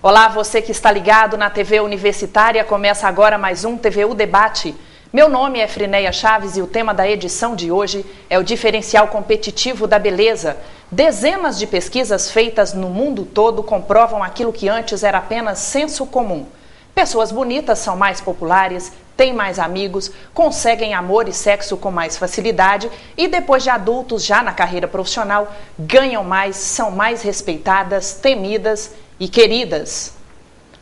Olá, você que está ligado na TV Universitária, começa agora mais um TVU Debate. Meu nome é Frineia Chaves e o tema da edição de hoje é o diferencial competitivo da beleza. Dezenas de pesquisas feitas no mundo todo comprovam aquilo que antes era apenas senso comum. Pessoas bonitas são mais populares, têm mais amigos, conseguem amor e sexo com mais facilidade e depois de adultos já na carreira profissional, ganham mais, são mais respeitadas, temidas e queridas.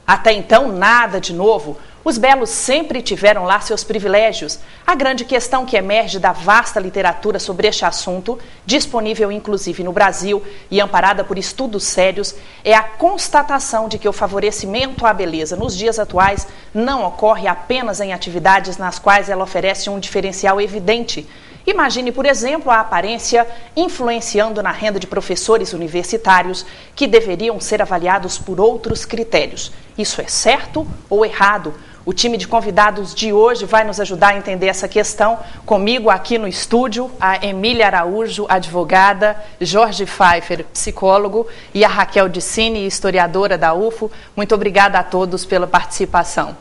Até então, nada de novo. Os belos sempre tiveram lá seus privilégios. A grande questão que emerge da vasta literatura sobre este assunto, disponível inclusive no Brasil e amparada por estudos sérios, é a constatação de que o favorecimento à beleza nos dias atuais não ocorre apenas em atividades nas quais ela oferece um diferencial evidente. Imagine, por exemplo, a aparência influenciando na renda de professores universitários que deveriam ser avaliados por outros critérios. Isso é certo ou errado? O time de convidados de hoje vai nos ajudar a entender essa questão. Comigo aqui no estúdio, a Emília Araújo, advogada, Jorge Pfeiffer, psicólogo, e a Raquel Dicini, historiadora da UFO. Muito obrigada a todos pela participação.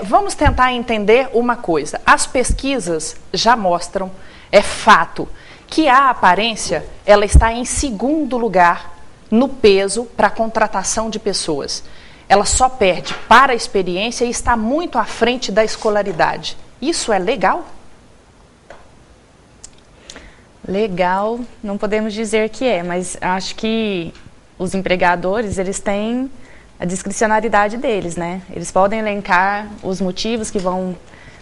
Vamos tentar entender uma coisa. As pesquisas já mostram, é fato, que a aparência ela está em segundo lugar no peso para a contratação de pessoas. Ela só perde para a experiência e está muito à frente da escolaridade. Isso é legal? Legal, não podemos dizer que é, mas acho que os empregadores, eles têm a discricionariedade deles, né? Eles podem elencar os motivos que vão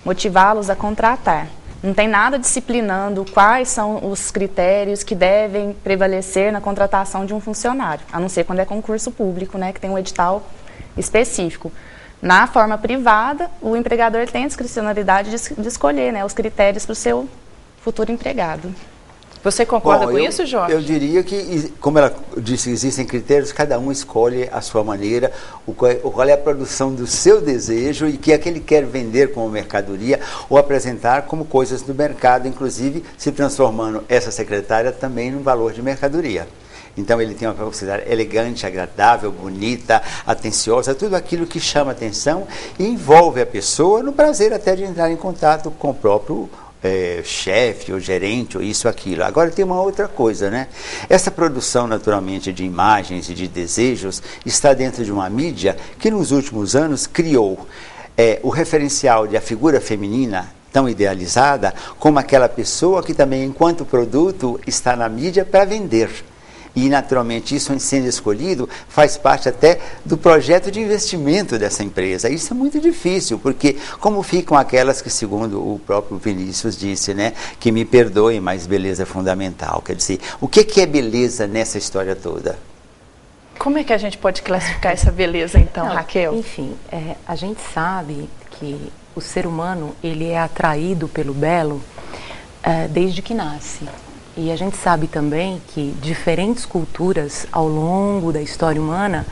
motivá-los a contratar. Não tem nada disciplinando quais são os critérios que devem prevalecer na contratação de um funcionário, a não ser quando é concurso público, né, que tem um edital específico. Na forma privada, o empregador tem a discricionariedade de escolher, né, os critérios para o seu futuro empregado. Você concorda com isso, Jorge? Eu diria que, como ela disse, existem critérios, cada um escolhe a sua maneira, qual é a produção do seu desejo e que é que ele quer vender como mercadoria ou apresentar como coisas do mercado, inclusive se transformando essa secretária também num valor de mercadoria. Então ele tem uma capacidade elegante, agradável, bonita, atenciosa, tudo aquilo que chama atenção e envolve a pessoa no prazer até de entrar em contato com o próprio chefe ou gerente ou isso, aquilo. Agora tem uma outra coisa, né? Essa produção naturalmente de imagens e de desejos está dentro de uma mídia que nos últimos anos criou o referencial de a figura feminina tão idealizada como aquela pessoa que também, enquanto produto, está na mídia para vender. E, naturalmente, isso sendo escolhido faz parte até do projeto de investimento dessa empresa. Isso é muito difícil, porque como ficam aquelas que, segundo o próprio Vinícius disse, né, que me perdoem, mas beleza é fundamental. Quer dizer, o que é beleza nessa história toda? Como é que a gente pode classificar essa beleza, então, Raquel? Enfim, a gente sabe que o ser humano ele é atraído pelo belo desde que nasce. E a gente sabe também que diferentes culturas ao longo da história humana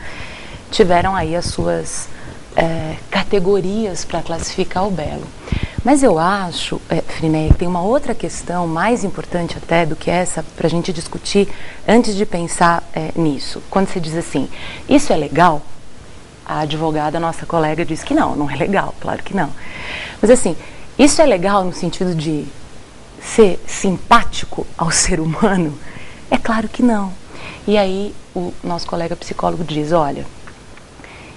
tiveram aí as suas categorias para classificar o belo. Mas eu acho, Frineia, que tem uma outra questão mais importante até do que essa para a gente discutir antes de pensar nisso. Quando você diz assim, isso é legal? A advogada, nossa colega, diz que não é legal, claro que não. Mas assim, isso é legal no sentido de ser simpático ao ser humano? É claro que não. E aí o nosso colega psicólogo diz, olha,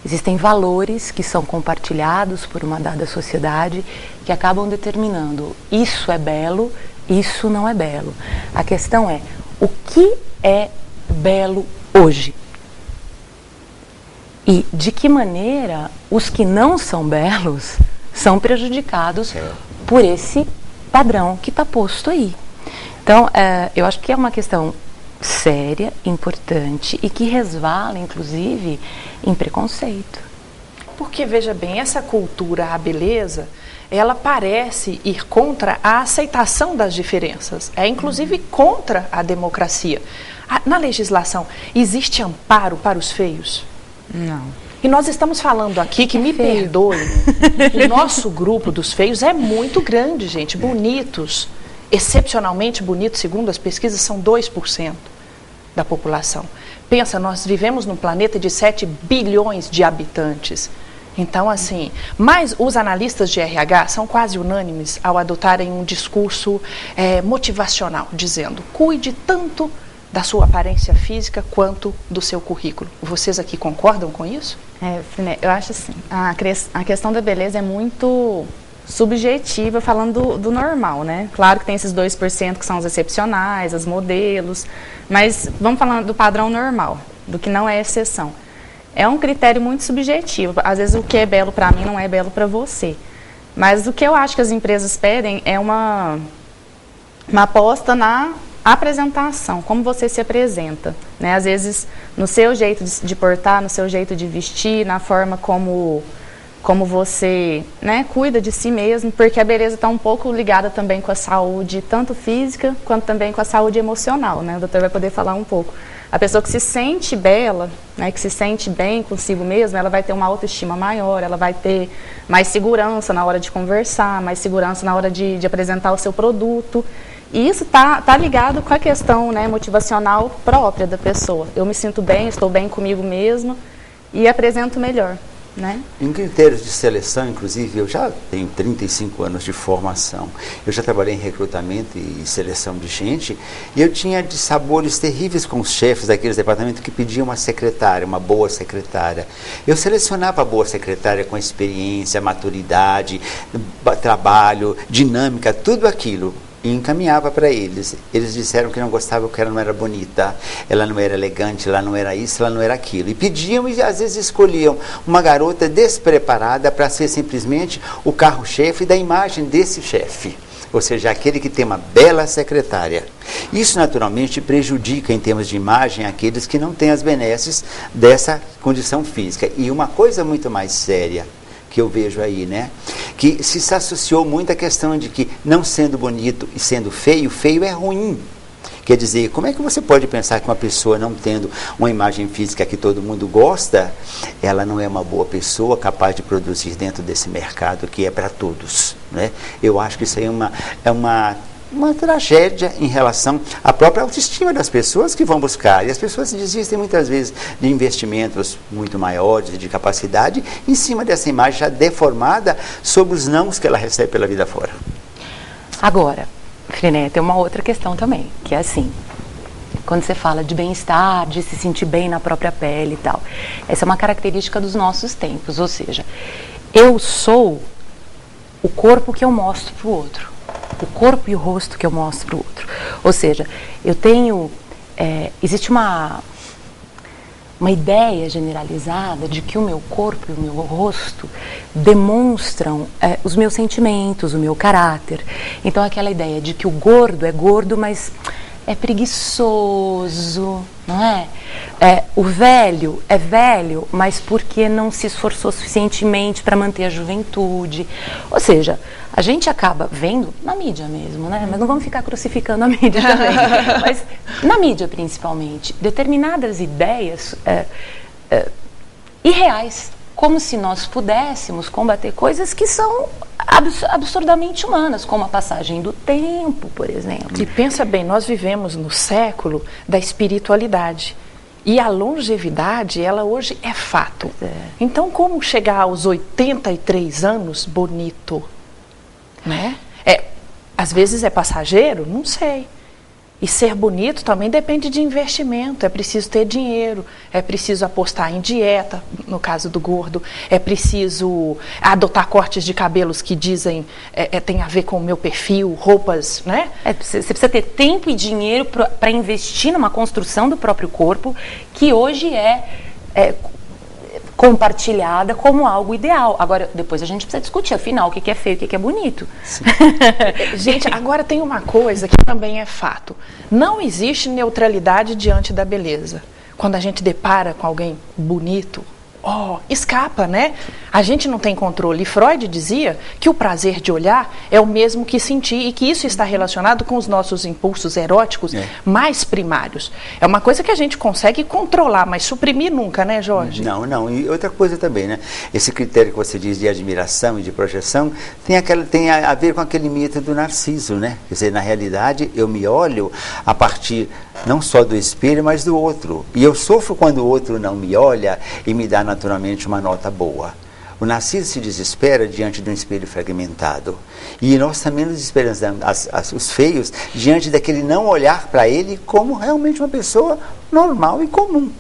existem valores que são compartilhados por uma dada sociedade que acabam determinando isso é belo, isso não é belo. A questão é, o que é belo hoje? E de que maneira os que não são belos são prejudicados por esse padrão que está posto aí. Então, eu acho que é uma questão séria, importante e que resvala, inclusive, em preconceito. Porque, veja bem, essa cultura à beleza, ela parece ir contra a aceitação das diferenças, inclusive contra a democracia. Na legislação, existe amparo para os feios? Não. E nós estamos falando aqui, que me perdoe, o nosso grupo dos feios é muito grande, gente, bonitos, excepcionalmente bonitos, segundo as pesquisas, são 2%. da população. Pensa, nós vivemos num planeta de 7 bilhões de habitantes. Então, assim, mas os analistas de RH são quase unânimes ao adotarem um discurso motivacional, dizendo, cuide tanto da sua aparência física quanto do seu currículo. Vocês aqui concordam com isso? Eu acho assim, a questão da beleza é muito subjetiva, falando do normal, né? Claro que tem esses 2% que são os excepcionais, os modelos, mas vamos falando do padrão normal, do que não é exceção. É um critério muito subjetivo. Às vezes o que é belo para mim não é belo para você. Mas o que eu acho que as empresas pedem é uma aposta na apresentação, como você se apresenta, né? Às vezes no seu jeito de portar, no seu jeito de vestir, na forma como você, né, cuida de si mesmo, porque a beleza está um pouco ligada também com a saúde, tanto física quanto também com a saúde emocional, né? O doutor vai poder falar um pouco. A pessoa que se sente bela, né, que se sente bem consigo mesma, ela vai ter uma autoestima maior, ela vai ter mais segurança na hora de conversar, mais segurança na hora de apresentar o seu produto. E isso tá ligado com a questão, né, motivacional própria da pessoa. Eu me sinto bem, estou bem comigo mesma e apresento melhor, né? Em critérios de seleção, inclusive, eu já tenho 35 anos de formação. Eu já trabalhei em recrutamento e seleção de gente, e eu tinha de sabores terríveis com os chefes daqueles departamentos que pediam uma secretária, uma boa secretária. Eu selecionava a boa secretária com experiência, maturidade, trabalho, dinâmica, tudo aquilo. E encaminhava para eles. Eles disseram que não gostavam porque ela não era bonita, ela não era elegante, ela não era isso, ela não era aquilo. E pediam e às vezes escolhiam uma garota despreparada para ser simplesmente o carro-chefe da imagem desse chefe. Ou seja, aquele que tem uma bela secretária. Isso naturalmente prejudica em termos de imagem aqueles que não têm as benesses dessa condição física. E uma coisa muito mais séria que eu vejo aí, né? Que se associou muito à questão de que, não sendo bonito e sendo feio, feio é ruim. Quer dizer, como é que você pode pensar que uma pessoa não tendo uma imagem física que todo mundo gosta, ela não é uma boa pessoa capaz de produzir dentro desse mercado que é para todos, né? Eu acho que isso aí é uma tragédia em relação à própria autoestima das pessoas que vão buscar. E as pessoas desistem muitas vezes de investimentos muito maiores, de capacidade, em cima dessa imagem já deformada sobre os nãos que ela recebe pela vida fora. Agora, Friné, tem uma outra questão também, que é assim, quando você fala de bem-estar, de se sentir bem na própria pele e tal, essa é uma característica dos nossos tempos, ou seja, eu sou o corpo que eu mostro para o outro. O corpo e o rosto que eu mostro para o outro. Ou seja, eu tenho... existe uma ideia generalizada de que o meu corpo e o meu rosto demonstram os meus sentimentos, o meu caráter. Então, aquela ideia de que o gordo é gordo, mas é preguiçoso, não é? O velho é velho, mas porque não se esforçou suficientemente para manter a juventude. Ou seja, a gente acaba vendo na mídia mesmo, né? Mas não vamos ficar crucificando a mídia também. Mas na mídia, principalmente, determinadas ideias irreais, como se nós pudéssemos combater coisas que são absurdamente humanas, como a passagem do tempo, por exemplo. E pensa bem, nós vivemos no século da espiritualidade. E a longevidade, ela hoje é fato. Então, como chegar aos 83 anos bonito? Né? Às vezes é passageiro? Não sei. E ser bonito também depende de investimento, é preciso ter dinheiro, é preciso apostar em dieta, no caso do gordo, é preciso adotar cortes de cabelos que dizem, tem a ver com o meu perfil, roupas, né? Você precisa ter tempo e dinheiro para investir numa construção do próprio corpo, que hoje é compartilhada como algo ideal. Agora, depois a gente precisa discutir, afinal, o que é feio e o que é bonito. Gente, agora tem uma coisa que também é fato. Não existe neutralidade diante da beleza. Quando a gente depara com alguém bonito, escapa, né? A gente não tem controle. E Freud dizia que o prazer de olhar é o mesmo que sentir e que isso está relacionado com os nossos impulsos eróticos mais primários. É uma coisa que a gente consegue controlar, mas suprimir nunca, né, Jorge? Não. E outra coisa também, né? Esse critério que você diz de admiração e de projeção tem a ver com aquele mito do Narciso, né? Quer dizer, na realidade, eu me olho a partir não só do espelho, mas do outro. E eu sofro quando o outro não me olha e me dá naturalmente uma nota boa. O Narciso se desespera diante de um espelho fragmentado. E nós também nos desesperamos, os feios, diante daquele não olhar para ele como realmente uma pessoa normal e comum.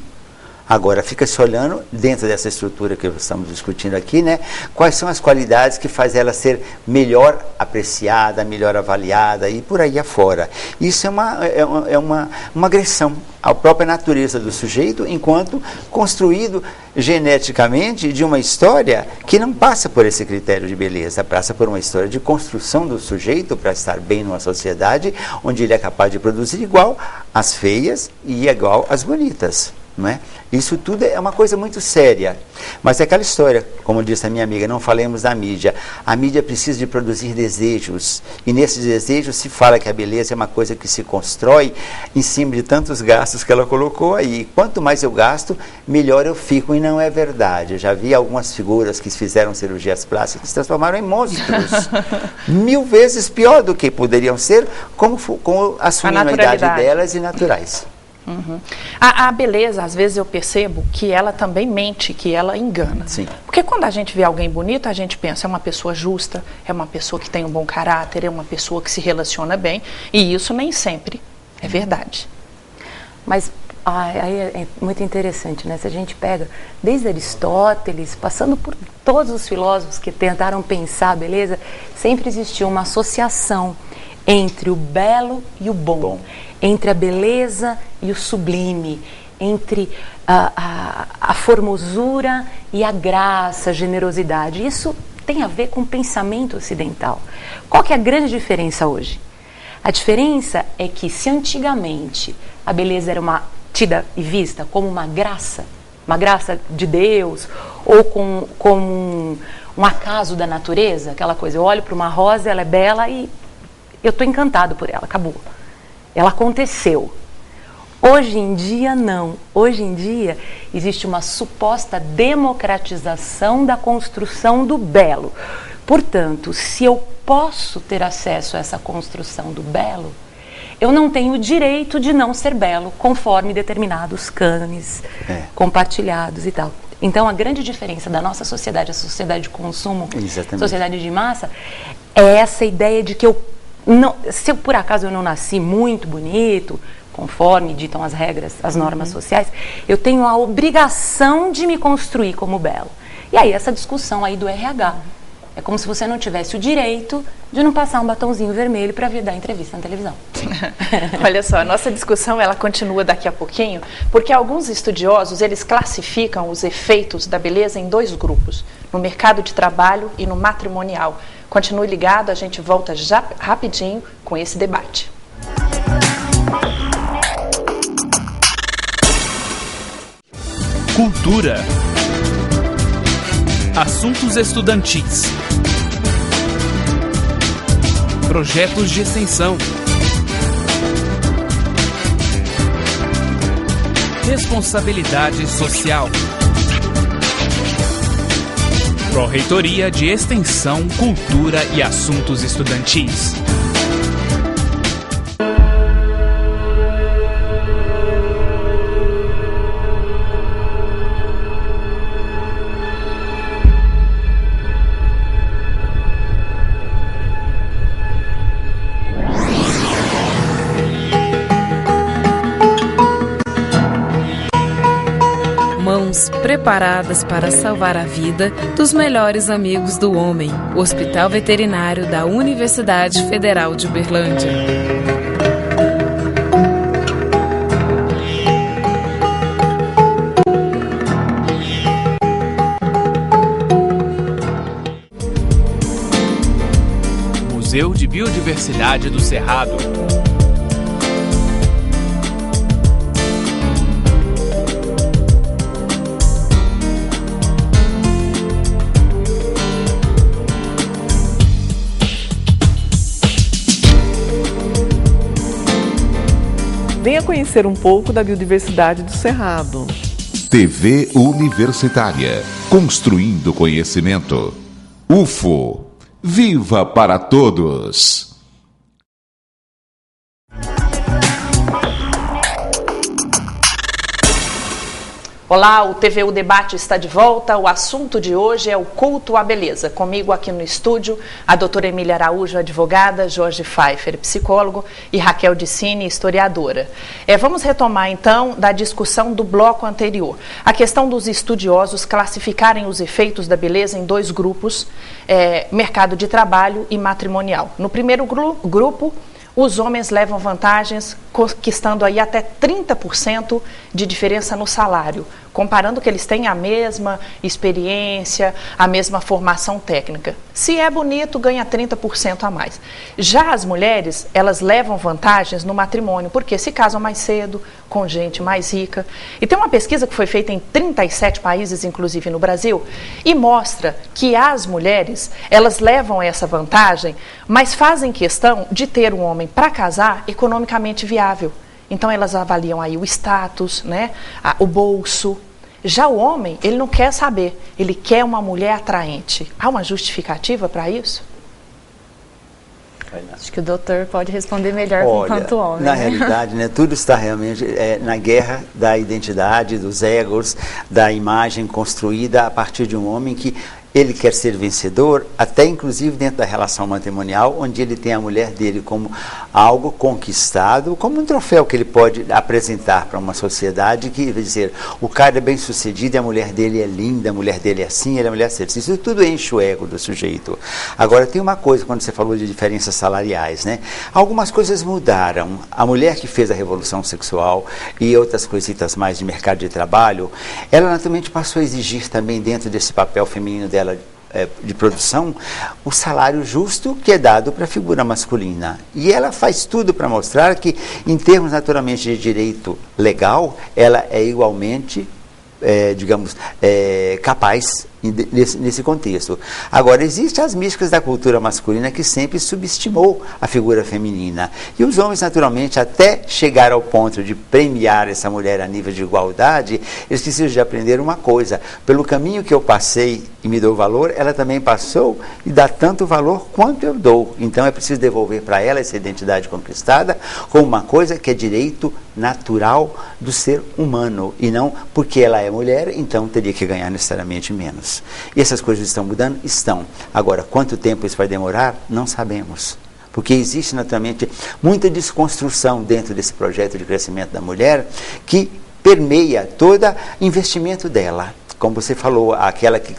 Agora, fica se olhando, dentro dessa estrutura que estamos discutindo aqui, né, quais são as qualidades que fazem ela ser melhor apreciada, melhor avaliada e por aí afora. Isso é uma agressão à própria natureza do sujeito, enquanto construído geneticamente de uma história que não passa por esse critério de beleza, passa por uma história de construção do sujeito para estar bem numa sociedade onde ele é capaz de produzir igual às feias e igual às bonitas. Não é? Isso tudo é uma coisa muito séria, mas é aquela história, como disse a minha amiga, não falemos da mídia. A mídia precisa de produzir desejos, e nesses desejos se fala que a beleza é uma coisa que se constrói em cima de tantos gastos que ela colocou aí. Quanto mais eu gasto, melhor eu fico, e não é verdade. Eu já vi algumas figuras que fizeram cirurgias plásticas que se transformaram em monstros 1000 vezes pior do que poderiam ser, como assumindo a idade delas e naturais. Uhum. A beleza, às vezes eu percebo que ela também mente, que ela engana. Sim. Porque quando a gente vê alguém bonito, a gente pensa, é uma pessoa justa, é uma pessoa que tem um bom caráter, é uma pessoa que se relaciona bem, e isso nem sempre é verdade. Mas aí é muito interessante, né? Se a gente pega desde Aristóteles, passando por todos os filósofos que tentaram pensar a beleza, sempre existiu uma associação entre o belo e o bom. Entre a beleza e o sublime, entre a formosura e a graça, a generosidade. Isso tem a ver com o pensamento ocidental. Qual que é a grande diferença hoje? A diferença é que se antigamente a beleza era tida e vista como uma graça de Deus, ou como um acaso da natureza, aquela coisa, eu olho para uma rosa, ela é bela e eu estou encantado por ela, acabou. Ela aconteceu. Hoje em dia, não. Hoje em dia, existe uma suposta democratização da construção do belo. Portanto, se eu posso ter acesso a essa construção do belo, eu não tenho o direito de não ser belo, conforme determinados cânones compartilhados e tal. Então, a grande diferença da nossa sociedade, a sociedade de consumo, sociedade de massa, é essa ideia de que se por acaso eu não nasci muito bonito, conforme ditam as regras, as normas sociais, eu tenho a obrigação de me construir como belo. E aí essa discussão aí do RH. É como se você não tivesse o direito de não passar um batonzinho vermelho para vir dar entrevista na televisão. Olha só, a nossa discussão ela continua daqui a pouquinho, porque alguns estudiosos eles classificam os efeitos da beleza em 2 grupos, no mercado de trabalho e no matrimonial. Continue ligado, a gente volta já rapidinho com esse debate. Cultura. Assuntos estudantis. Projetos de extensão. Responsabilidade social. Pró-Reitoria de Extensão, Cultura e Assuntos Estudantis. Preparadas para salvar a vida dos melhores amigos do homem, o Hospital Veterinário da Universidade Federal de Uberlândia. Museu de Biodiversidade do Cerrado. Venha conhecer um pouco da biodiversidade do Cerrado. TV Universitária, construindo conhecimento. UFO, viva para todos! Olá, o TVU Debate está de volta. O assunto de hoje é o culto à beleza. Comigo aqui no estúdio, a doutora Emília Araújo, advogada, Jorge Pfeiffer, psicólogo, e Raquel Dicini, historiadora. Vamos retomar, então, da discussão do bloco anterior. A questão dos estudiosos classificarem os efeitos da beleza em dois grupos, mercado de trabalho e matrimonial. No primeiro grupo, os homens levam vantagens conquistando aí até 30% de diferença no salário, comparando que eles têm a mesma experiência, a mesma formação técnica. Se é bonito, ganha 30% a mais. Já as mulheres, elas levam vantagens no matrimônio, porque se casam mais cedo, com gente mais rica. E tem uma pesquisa que foi feita em 37 países, inclusive no Brasil, e mostra que as mulheres, elas levam essa vantagem, mas fazem questão de ter um homem para casar economicamente viável. Então elas avaliam aí o status, né, o bolso. Já o homem, ele não quer saber, ele quer uma mulher atraente. Há uma justificativa para isso? Acho que o doutor pode responder melhor enquanto homem. Na realidade, né, tudo está realmente na guerra da identidade, dos egos, da imagem construída a partir de um homem que ele quer ser vencedor, até inclusive dentro da relação matrimonial, onde ele tem a mulher dele como algo conquistado, como um troféu que ele pode apresentar para uma sociedade que, quer dizer, o cara é bem sucedido e a mulher dele é linda, a mulher dele é assim, ele é a mulher certa. Isso tudo enche o ego do sujeito. Agora, tem uma coisa, quando você falou de diferenças salariais, né? Algumas coisas mudaram. A mulher que fez a revolução sexual e outras coisitas mais de mercado de trabalho, ela naturalmente passou a exigir também dentro desse papel feminino dela de produção, o salário justo que é dado para a figura masculina. E ela faz tudo para mostrar que, em termos naturalmente de direito legal, ela é igualmente, capaz nesse contexto. Agora, existem as místicas da cultura masculina que sempre subestimou a figura feminina. E os homens, naturalmente, até chegar ao ponto de premiar essa mulher a nível de igualdade, eles precisam de aprender uma coisa. Pelo caminho que eu passei e me dou valor, ela também passou e dá tanto valor quanto eu dou. Então, é preciso devolver para ela essa identidade conquistada como uma coisa que é direito natural do ser humano. E não porque ela é mulher, então teria que ganhar necessariamente menos. E essas coisas estão mudando? Estão. Agora, quanto tempo isso vai demorar? Não sabemos. Porque existe, naturalmente, muita desconstrução dentro desse projeto de crescimento da mulher que permeia todo investimento dela. Como você falou, aquela que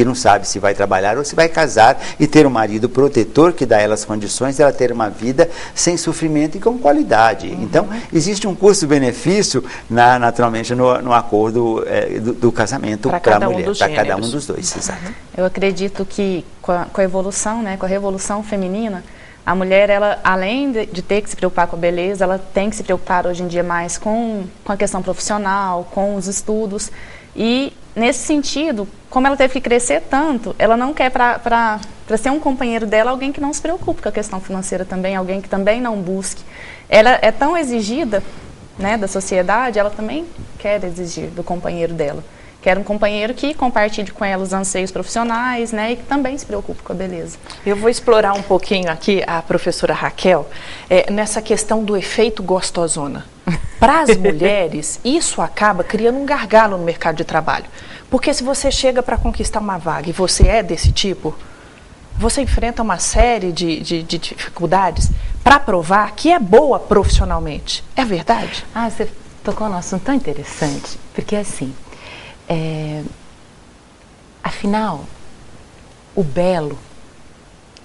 não sabe se vai trabalhar ou se vai casar e ter um marido protetor que dá a ela as condições de ela ter uma vida sem sofrimento e com qualidade. Então, existe um custo-benefício, naturalmente, no acordo do casamento para a mulher, para cada um dos dois. Exato. Eu acredito que com a evolução, né, com a revolução feminina, a mulher, ela, além de ter que se preocupar com a beleza, ela tem que se preocupar hoje em dia mais com a questão profissional, com os estudos. E, nesse sentido, como ela teve que crescer tanto, ela não quer para ser um companheiro dela alguém que não se preocupe com a questão financeira também, alguém que também não busque. Ela é tão exigida, né, da sociedade, ela também quer exigir do companheiro dela. Quer um companheiro que compartilhe com ela os anseios profissionais, né, e que também se preocupe com a beleza. Eu vou explorar um pouquinho aqui a professora Raquel, nessa questão do efeito gostosona. Para as mulheres, isso acaba criando um gargalo no mercado de trabalho. Porque se você chega para conquistar uma vaga e você é desse tipo, você enfrenta uma série de dificuldades para provar que é boa profissionalmente. É verdade? Você tocou num assunto tão interessante, porque assim, afinal, o belo,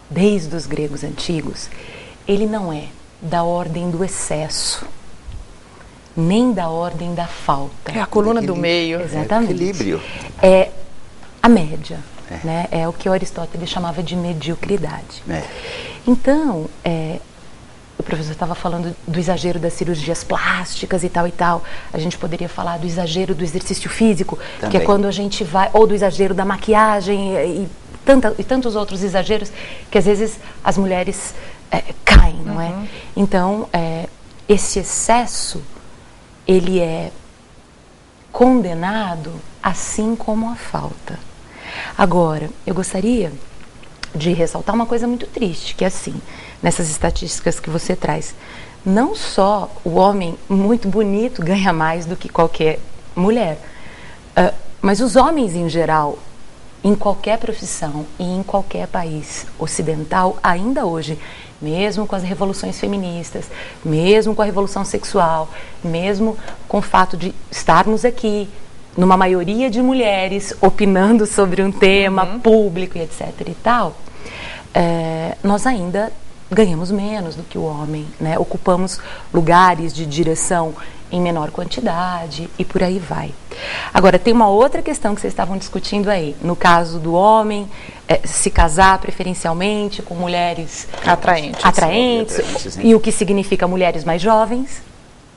desde os gregos antigos, ele não é da ordem do excesso, nem da ordem da falta. É a coluna do meio. Exatamente. Equilíbrio. É a média. Né? É o que Aristóteles chamava de mediocridade. Então, o professor estava falando do exagero das cirurgias plásticas e tal. A gente poderia falar do exagero do exercício físico, também, que é quando a gente vai, ou do exagero da maquiagem e tantos outros exageros que às vezes as mulheres caem, não é? Então, esse excesso, ele é condenado assim como a falta. Agora, eu gostaria de ressaltar uma coisa muito triste, que é assim, nessas estatísticas que você traz, não só o homem muito bonito ganha mais do que qualquer mulher, mas os homens em geral, em qualquer profissão e em qualquer país ocidental, ainda hoje, mesmo com as revoluções feministas, mesmo com a revolução sexual, mesmo com o fato de estarmos aqui, numa maioria de mulheres, opinando sobre um tema público e etc. e tal, nós ainda ganhamos menos do que o homem, né? Ocupamos lugares de direção em menor quantidade e por aí vai. Agora, tem uma outra questão que vocês estavam discutindo aí. No caso do homem, se casar preferencialmente com mulheres atraentes e o que significa mulheres mais jovens,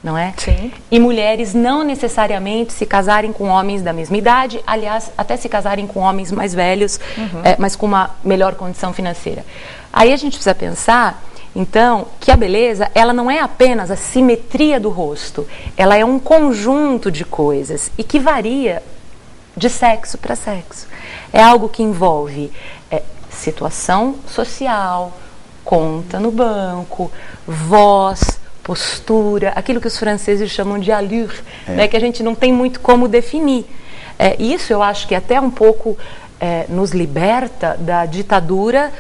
não é? Sim. E mulheres não necessariamente se casarem com homens da mesma idade, aliás, até se casarem com homens mais velhos, mas com uma melhor condição financeira. Aí a gente precisa pensar, então, que a beleza, ela não é apenas a simetria do rosto, ela é um conjunto de coisas e que varia de sexo para sexo. É algo que envolve situação social, conta no banco, voz, postura, aquilo que os franceses chamam de allure, né, que a gente não tem muito como definir. Isso eu acho que até um pouco nos liberta da ditadura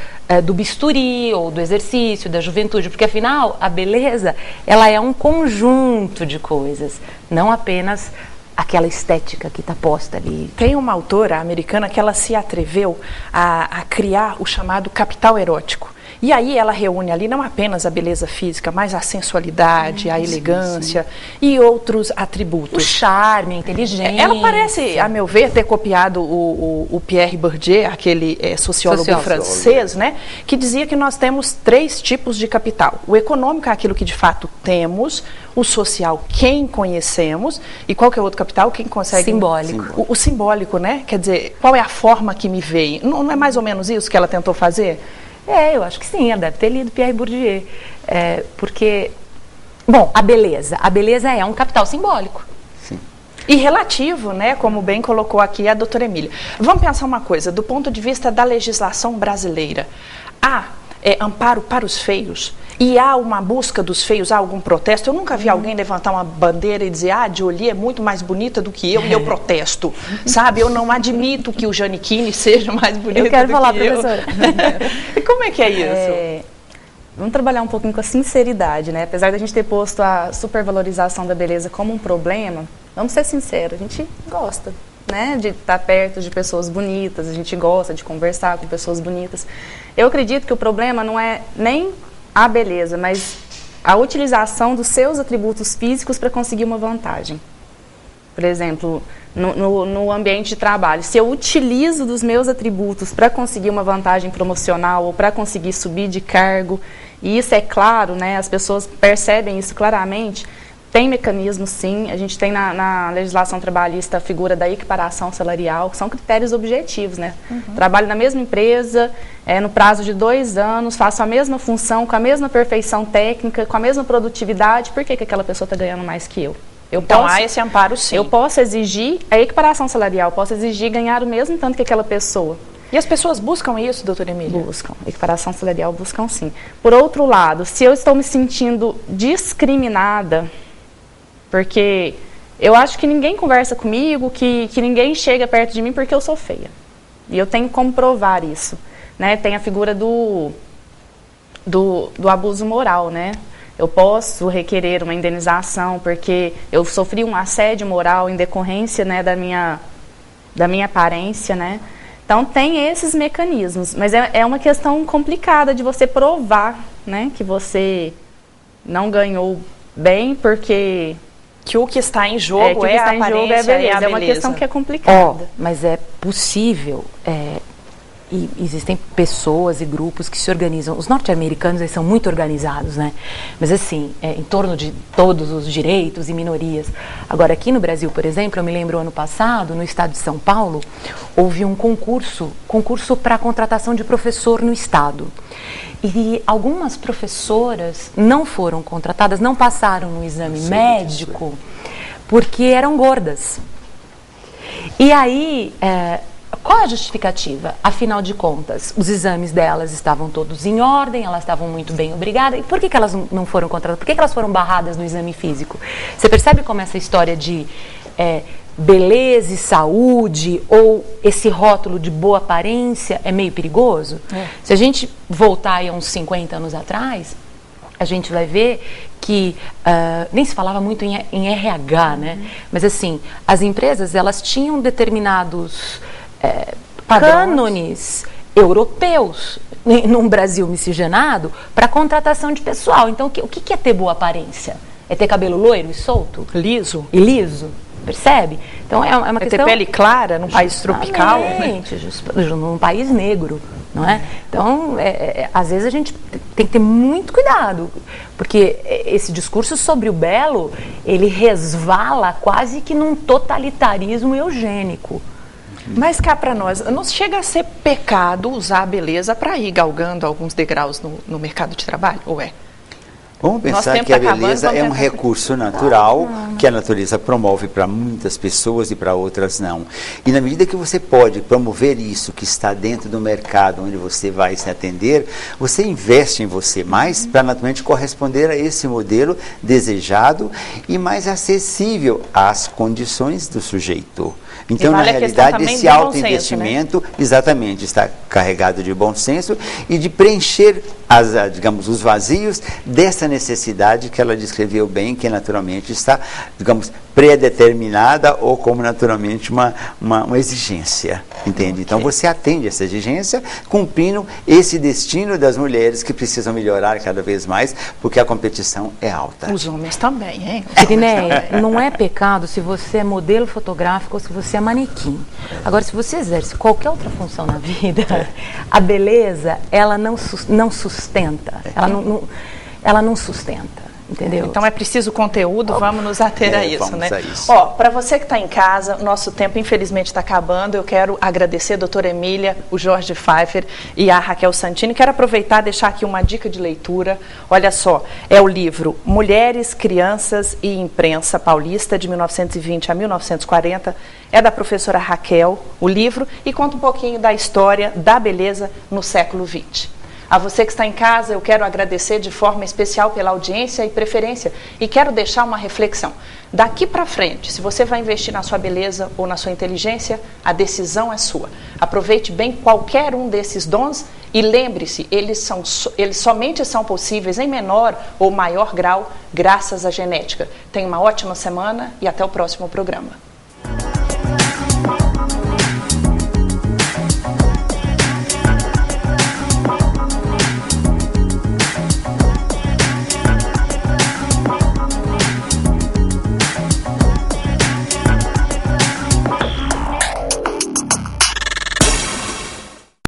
do bisturi ou do exercício, da juventude, porque afinal a beleza, ela é um conjunto de coisas, não apenas aquela estética que está posta ali. Tem uma autora americana que ela se atreveu a criar o chamado capital erótico. E aí ela reúne ali não apenas a beleza física, mas a sensualidade, a elegância e outros atributos. O charme, a inteligência. Ela parece, a meu ver, ter copiado o Pierre Bourdieu, aquele sociólogo francês, né, que dizia que nós temos 3 tipos de capital. O econômico é aquilo que de fato temos, o social, quem conhecemos, e qual que é o outro capital? Quem consegue... Simbólico. O simbólico, né? Quer dizer, qual é a forma que me veio? Não é mais ou menos isso que ela tentou fazer? Eu acho que sim, ela deve ter lido Pierre Bourdieu, porque, bom, a beleza é um capital simbólico. Sim. E relativo, né, como bem colocou aqui a doutora Emília. Vamos pensar uma coisa, do ponto de vista da legislação brasileira, há amparo para os feios? E há uma busca dos feios, há algum protesto? Eu nunca vi alguém levantar uma bandeira e dizer, a Jolie é muito mais bonita do que eu e eu protesto, sabe? Eu não admito que o Giannichini seja mais bonito do que eu. Eu quero falar, professora. E como é que é isso? Vamos trabalhar um pouquinho com a sinceridade, né? Apesar da gente ter posto a supervalorização da beleza como um problema, vamos ser sinceros, a gente gosta, né, de estar perto de pessoas bonitas, a gente gosta de conversar com pessoas bonitas. Eu acredito que o problema não é nem a beleza, mas a utilização dos seus atributos físicos para conseguir uma vantagem. Por exemplo, no ambiente de trabalho, se eu utilizo dos meus atributos para conseguir uma vantagem promocional ou para conseguir subir de cargo, e isso é claro, né, as pessoas percebem isso claramente, tem mecanismos sim, a gente tem na legislação trabalhista a figura da equiparação salarial, que são critérios objetivos, né? Trabalho na mesma empresa, no prazo de 2 anos, faço a mesma função, com a mesma perfeição técnica, com a mesma produtividade, por que aquela pessoa está ganhando mais que eu? Então há esse amparo sim. Eu posso exigir a equiparação salarial, posso exigir ganhar o mesmo tanto que aquela pessoa. E as pessoas buscam isso, doutora Emília? Buscam. Equiparação salarial buscam sim. Por outro lado, se eu estou me sentindo discriminada, porque eu acho que ninguém conversa comigo, que ninguém chega perto de mim porque eu sou feia. E eu tenho como provar isso. Né? Tem a figura do abuso moral, né? Eu posso requerer uma indenização porque eu sofri um assédio moral em decorrência, né, da minha aparência, né? Então tem esses mecanismos, mas é uma questão complicada de você provar, né, que você não ganhou bem porque... Que o que está em jogo é a aparência, é a beleza. É uma questão que é complicada. Mas é possível e existem pessoas e grupos que se organizam. Os norte-americanos, eles são muito organizados, né? Mas assim, em torno de todos os direitos e minorias. Agora, aqui no Brasil, por exemplo, eu me lembro ano passado, no estado de São Paulo, houve um concurso para a contratação de professor no estado. E algumas professoras não foram contratadas, não passaram no exame médico, porque eram gordas. E aí, qual a justificativa? Afinal de contas, os exames delas estavam todos em ordem, elas estavam muito bem obrigadas. E por que elas não foram contratadas? Por que elas foram barradas no exame físico? Você percebe como essa história de beleza e saúde, ou esse rótulo de boa aparência é meio perigoso? Se a gente voltar aí a uns 50 anos atrás, a gente vai ver que nem se falava muito em RH, né? Mas assim, as empresas, elas tinham determinados cânones europeus num Brasil miscigenado para contratação de pessoal. Então, o que é ter boa aparência? É ter cabelo loiro e solto? Liso. E liso. Percebe? Então é uma questão... ter pele clara num país tropical, né? Num país negro, não é? Então, às vezes a gente tem que ter muito cuidado, porque esse discurso sobre o belo, ele resvala quase que num totalitarismo eugênico. Mas cá para nós, não chega a ser pecado usar a beleza para ir galgando alguns degraus no mercado de trabalho, ou é? Vamos pensar que a beleza é um recurso natural que a natureza promove para muitas pessoas e para outras não. E na medida que você pode promover isso que está dentro do mercado onde você vai se atender, você investe em você mais para naturalmente corresponder a esse modelo desejado e mais acessível às condições do sujeito. Então, na realidade, esse autoinvestimento, exatamente, está carregado de bom senso e de preencher, digamos, os vazios dessa necessidade que ela descreveu bem, que naturalmente está, digamos, pré-determinada ou como naturalmente uma exigência, entende? Então, você atende essa exigência cumprindo esse destino das mulheres que precisam melhorar cada vez mais, porque a competição é alta. Os homens também, hein? Firineia, não é pecado se você é modelo fotográfico ou se você é manequim. Agora, se você exerce qualquer outra função na vida, a beleza, ela não sustenta. Ela não sustenta. Entendeu? Então é preciso conteúdo, vamos nos ater a isso, né? Ó, para você que está em casa, nosso tempo infelizmente está acabando. Eu quero agradecer a doutora Emília, o Jorge Pfeiffer e a Raquel Santini. Quero aproveitar e deixar aqui uma dica de leitura. Olha só, é o livro Mulheres, Crianças e Imprensa Paulista, de 1920 a 1940. É da professora Raquel, o livro, e conta um pouquinho da história da beleza no século XX. A você que está em casa, eu quero agradecer de forma especial pela audiência e preferência e quero deixar uma reflexão. Daqui para frente, se você vai investir na sua beleza ou na sua inteligência, a decisão é sua. Aproveite bem qualquer um desses dons e lembre-se, eles somente são possíveis em menor ou maior grau graças à genética. Tenha uma ótima semana e até o próximo programa.